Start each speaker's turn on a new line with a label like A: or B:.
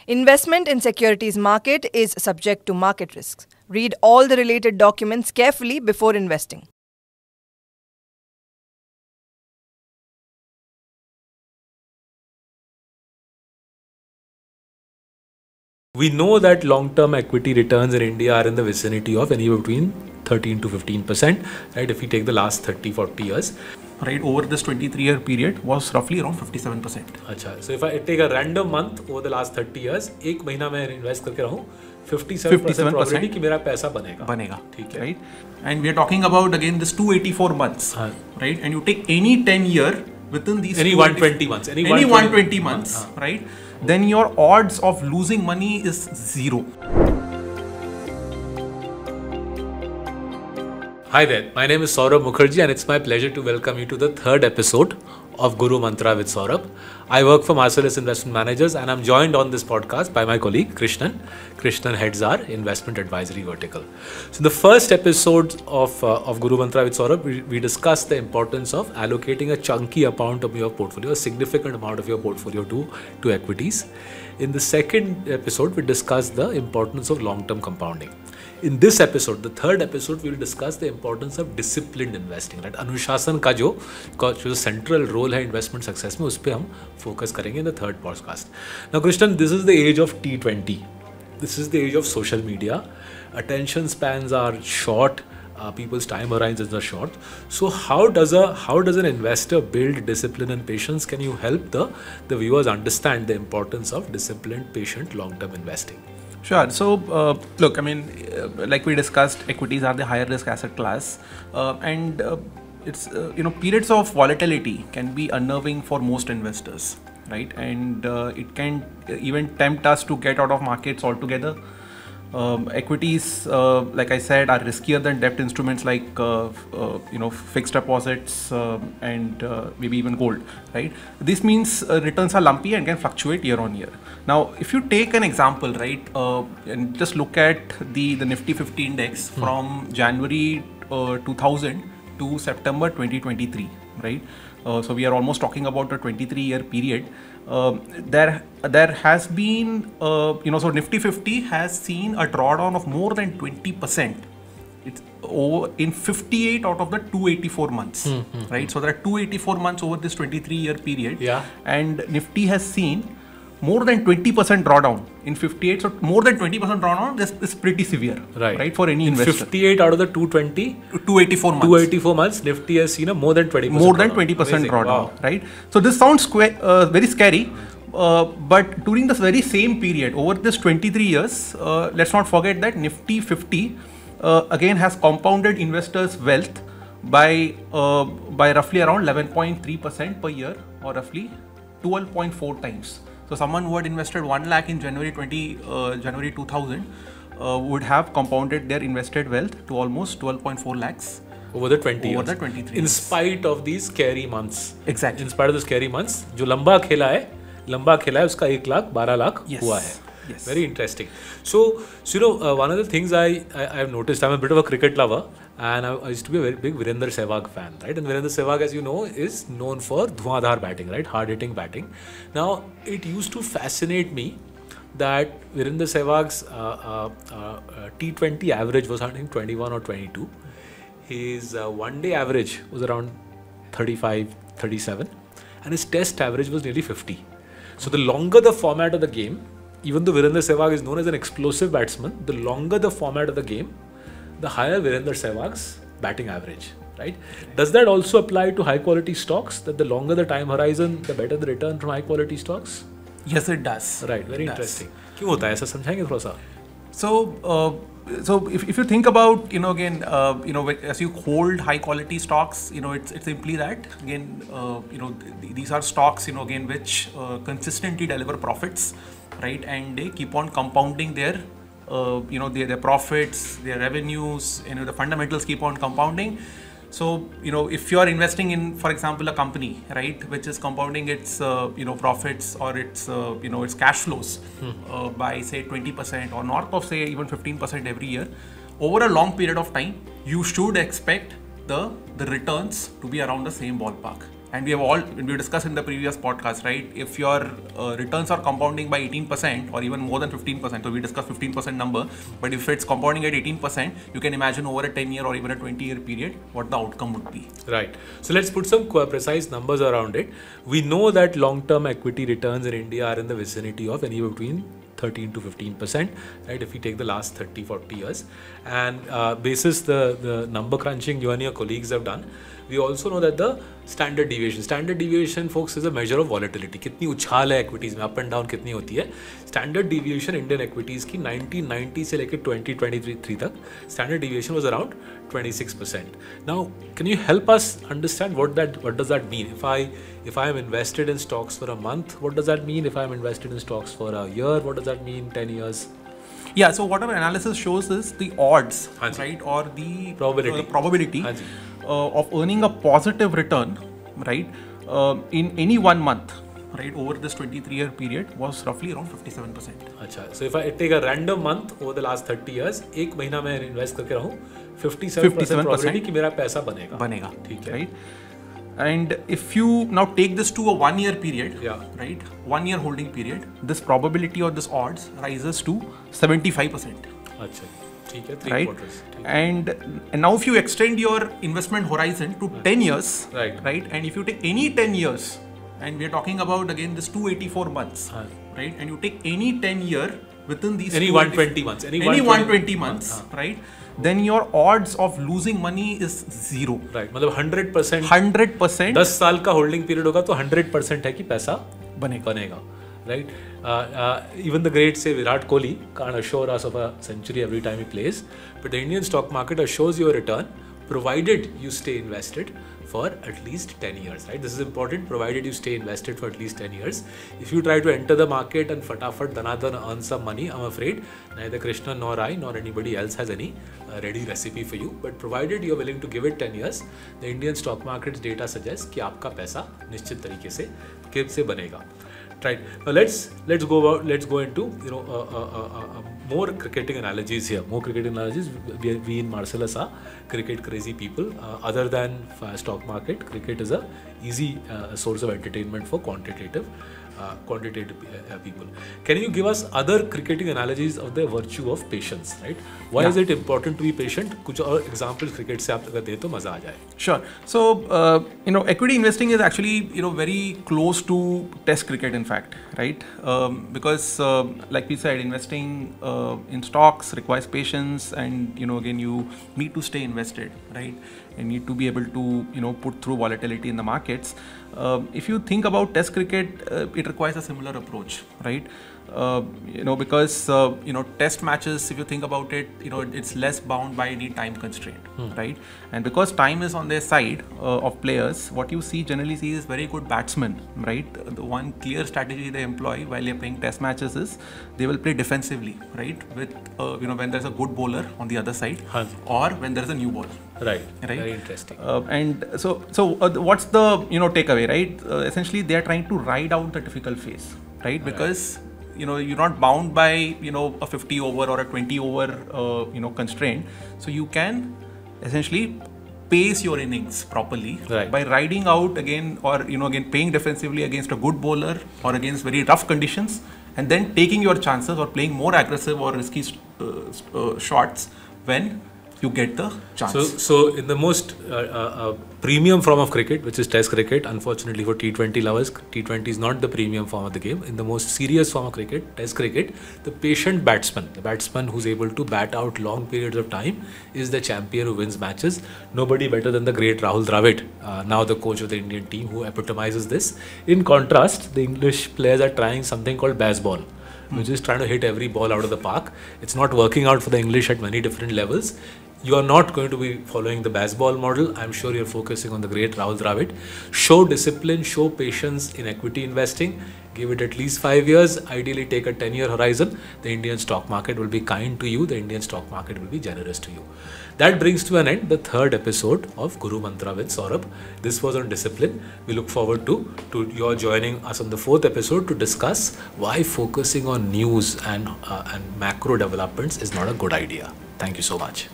A: Investment in securities market is subject to market risks. Read all the related documents carefully before investing.
B: We know that long-term equity returns in India are in the vicinity of anywhere between 13 to 15%, right? If we take the last 30, 40 years.
C: Right, over this 23-year period was roughly around 57%.
B: Achha, so if I take a random month over the last 30 years, एक महीना मैं invest करके रहूँ, 57% probability कि मेरा पैसा बनेगा. ठीक है.
C: Right? And we are talking about again this 284 months, right? And you take any 10 year within these
B: any 120 months,
C: any 120 months, right? Then your odds of losing money is zero.
B: Hi there, my name is Saurabh Mukherjea and it's my pleasure to welcome you to the third episode of Guru Mantra with Saurabh. I work for Marcellus Investment Managers and I'm joined on this podcast by my colleague Krishnan. Krishnan heads our investment advisory vertical. So in the first episode of Guru Mantra with Saurabh, we discussed the importance of allocating a chunky amount of your portfolio, a significant amount of your portfolio to equities. In the second episode, we discussed the importance of long-term compounding. In this episode, the third episode, we will discuss the importance of disciplined investing. Right? अनुशासन का जो central role है investment success में, उस पे हम focus करेंगे in the third podcast. Now, Krishnan, this is the age of T20. This is the age of social media. Attention spans are short. People's time horizons are short. So how does an investor build discipline and patience? Can you help the viewers understand the importance of disciplined, patient, long-term investing?
C: Sure. So, look, I mean, like we discussed, equities are the higher risk asset class, and it's periods of volatility can be unnerving for most investors, right? And it can even tempt us to get out of markets altogether. Equities, like I said, are riskier than debt instruments like fixed deposits and maybe even gold, right? This means returns are lumpy and can fluctuate year on year. Now, if you take an example, right, and just look at the Nifty 50 index from January 2000 to September 2023, right? So we are almost talking about a 23-year period. There has been, so Nifty 50 has seen a drawdown of more than 20%. It's over in 58 out of the 284 months, right? So there are 284 months over this 23-year period, and Nifty has seen more than 20% drawdown in 58. So more than 20% drawdown, this is pretty severe, right? For any investor.
B: 58 out of the 284 months, Nifty has seen a more than 20%
C: drawdown, right? So this sounds very scary. But during this very same period, over this 23 years, let's not forget that Nifty 50 again has compounded investors' wealth by roughly around 11.3% per year, or roughly 12.4 times. So someone who had invested 1 lakh in January 2000 would have compounded their invested wealth to almost 12.4 lakhs
B: over the 20 years.
C: Over the 23
B: in spite of these scary months.
C: Exactly.
B: In spite of the scary months, जो लंबा खेला है उसका 1 लाख 12 लाख हुआ है.
C: Yes.
B: Very interesting. So one of the things I've noticed, I'm a bit of a cricket lover, and I used to be a very big Virender Sehwag fan, right? And Virender Sehwag, as you know, is known for dhuandhar batting, right? Hard-hitting batting. Now, it used to fascinate me that Virender Sehwag's T20 average was, I think, 21 or 22. His one-day average was around 35, 37, and his test average was nearly 50. So the longer the format of the game, even though Virender Sehwag is known as an explosive batsman, the longer the format of the game, the higher Virender Sehwag's batting average, right? Does that also apply to high quality stocks, that the longer the time horizon, the better the return from high quality stocks?
C: Yes, it does.
B: Right, very interesting. क्यों होता है ऐसा, समझाएंगे थोड़ा सा?
C: So if you think about, again, as you hold high quality stocks, it's simply that, again, these are stocks, again, which consistently deliver profits, right? And they keep on compounding their, their profits, their revenues, the fundamentals keep on compounding. So, if you are investing in, for example, a company, right, which is compounding its, profits or its, its cash flows by, say, 20% or north of, say, even 15% every year, over a long period of time, you should expect the returns to be around the same ballpark, and we discussed in the previous podcast, right? If your returns are compounding by 18% or even more than 15%, so we discussed 15% number, but if it's compounding at 18%, you can imagine over a 10-year or even a 20-year period what the outcome would be.
B: Right. So let's put some precise numbers around it. We know that long-term equity returns in India are in the vicinity of anywhere between 13 to 15%, right? If we take the last 30, 40 years, and basis the number crunching you and your colleagues have done, we also know that the standard deviation, folks, is a measure of volatility. कितनी उछाल है equities में, up and down कितनी होती है. Standard deviation Indian equities की 1990 से लेकर 2023 तक standard deviation was around 26%. Now, can you help us understand what does that mean? If I am invested in stocks for a month, what does that mean? If I am invested in stocks for a year, what does that mean? 10 years?
C: Yeah, so what our analysis shows is the odds, right, or the probability of earning a positive return, right, in any 1 month, right, over this 23-year period was roughly around 57%.
B: Achha, so if I take a random month over the last 30 years, एक महीना मैं invest करके रहूँ, 57% probability कि मेरा पैसा बनेगा. ठीक है.
C: Right. And if you now take this to a 1-year period, right, 1-year holding period, this probability or this odds rises to 75%.
B: Achha.
C: Right? And now if you extend your investment horizon to 10 years, right, and if you take any 10 years, and we are talking about again this 284 months, right, and you take any 10 year within these
B: any 120 months,
C: any 120 months, right, then your odds of losing money is zero.
B: Right, मतलब 100%.
C: 100%.
B: 10 साल का holding period होगा तो 100% है कि पैसा बनेगा. Right? Even the great, say, Virat Kohli can't assure us of a century every time he plays, but the Indian stock market assures you a return provided you stay invested for at least 10 years, right? This is important, provided you stay invested for at least 10 years. If you try to enter the market and fatafat danadan earn some money, I'm afraid neither Krishna nor I nor anybody else has any ready recipe for you. But provided you're willing to give it 10 years, the Indian stock market's data suggests कि आपका पैसा निश्चित तरीके से बनेगा. Right. Now let's go into more cricketing analogies here. More cricketing analogies. We in Marcellus are cricket crazy people. Other than stock market, cricket is a easy source of entertainment for quantitative people. Can you give us other cricketing analogies of the virtue of patience? Right? Why is it important to be patient? कुछ और examples cricket से आप अगर दे तो मजा आ जाए.
C: Sure. So equity investing is actually very close to test cricket in fact, right? Because like we said, investing in stocks requires patience, and again you need to stay invested, right? And need to be able to put through volatility in the markets. If you think about test cricket, it requires a similar approach, right? Because test matches, if you think about it, it's less bound by any time constraint, right? And because time is on their side of players, what you generally see is very good batsmen, right? The one clear strategy they employ while they're playing test matches is they will play defensively, right? With when there's a good bowler on the other side, or when there's a new bowler.
B: Right. Very interesting.
C: And so what's the takeaway, right? Essentially, they are trying to ride out the difficult phase, right? Because you're not bound by a 50 over or a 20 over constraint, so you can essentially pace your innings properly by riding out again, or again playing defensively against a good bowler or against very rough conditions, and then taking your chances or playing more aggressive or risky shots when you get the chance.
B: So in the most premium form of cricket, which is test cricket, unfortunately for T20 lovers, T20 is not the premium form of the game. In the most serious form of cricket, test cricket, the patient batsman, the batsman who's able to bat out long periods of time, is the champion who wins matches. Nobody better than the great Rahul Dravid, now the coach of the Indian team, who epitomizes this. In contrast, the English players are trying something called baseball, which is trying to hit every ball out of the park. It's not working out for the English at many different levels. You are not going to be following the baseball model. I'm sure you're focusing on the great Rahul Dravid. Show discipline, show patience in equity investing. Give it at least 5 years. Ideally, take a 10-year horizon. The Indian stock market will be kind to you. The Indian stock market will be generous to you. That brings to an end the third episode of Guru Mantra with Saurabh. This was on discipline. We look forward to your joining us on the fourth episode to discuss why focusing on news and macro developments is not a good idea. Thank you so much.